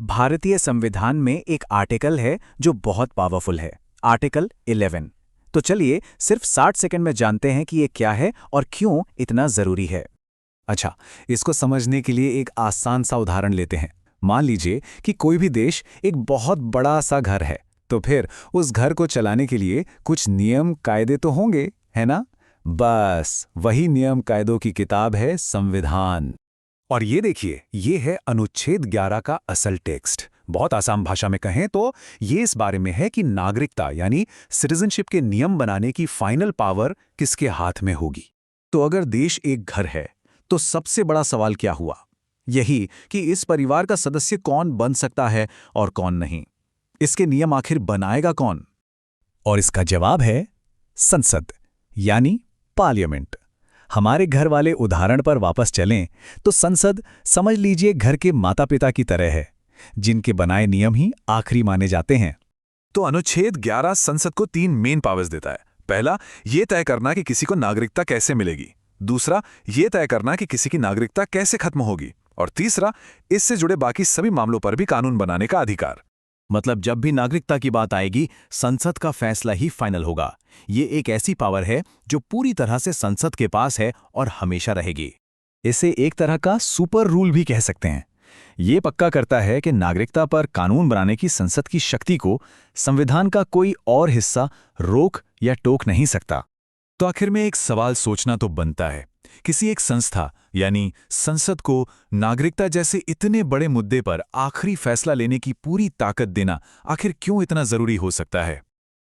भारतीय संविधान में एक आर्टिकल है जो बहुत पावरफुल है, आर्टिकल 11। तो चलिए सिर्फ 60 सेकंड में जानते हैं कि ये क्या है और क्यों इतना जरूरी है। अच्छा, इसको समझने के लिए एक आसान सा उदाहरण लेते हैं। मान लीजिए कि कोई भी देश एक बहुत बड़ा सा घर है, तो फिर उस घर को चलाने के लिए कुछ नियम कायदे तो होंगे, है ना? बस वही नियम कायदों की किताब है संविधान। और ये देखिए, ये है अनुच्छेद 11 का असल टेक्स्ट। बहुत आसान भाषा में कहें तो ये इस बारे में है कि नागरिकता यानी सिटीजनशिप के नियम बनाने की फाइनल पावर किसके हाथ में होगी। तो अगर देश एक घर है, तो सबसे बड़ा सवाल क्या हुआ? यही कि इस परिवार का सदस्य कौन बन सकता है और कौन नहीं। इसके नियम आखिर बनाएगा कौन? और इसका जवाब है संसद, यानी पार्लियामेंट। हमारे घर वाले उदाहरण पर वापस चलें तो संसद समझ लीजिए घर के माता पिता की तरह है, जिनके बनाए नियम ही आखिरी माने जाते हैं। तो अनुच्छेद 11 संसद को 3 मेन पावर्स देता है। पहला, ये तय करना कि किसी को नागरिकता कैसे मिलेगी। दूसरा, ये तय करना कि किसी की नागरिकता कैसे खत्म होगी। और तीसरा, इससे जुड़े बाकी सभी मामलों पर भी कानून बनाने का अधिकार। मतलब जब भी नागरिकता की बात आएगी, संसद का फैसला ही फाइनल होगा। ये एक ऐसी पावर है जो पूरी तरह से संसद के पास है और हमेशा रहेगी। इसे एक तरह का सुपर रूल भी कह सकते हैं। ये पक्का करता है कि नागरिकता पर कानून बनाने की संसद की शक्ति को संविधान का कोई और हिस्सा रोक या टोक नहीं सकता। तो आखिर में एक सवाल सोचना तो बनता है, किसी एक संस्था यानी संसद को नागरिकता जैसे इतने बड़े मुद्दे पर आखिरी फैसला लेने की पूरी ताकत देना आखिर क्यों इतना जरूरी हो सकता है?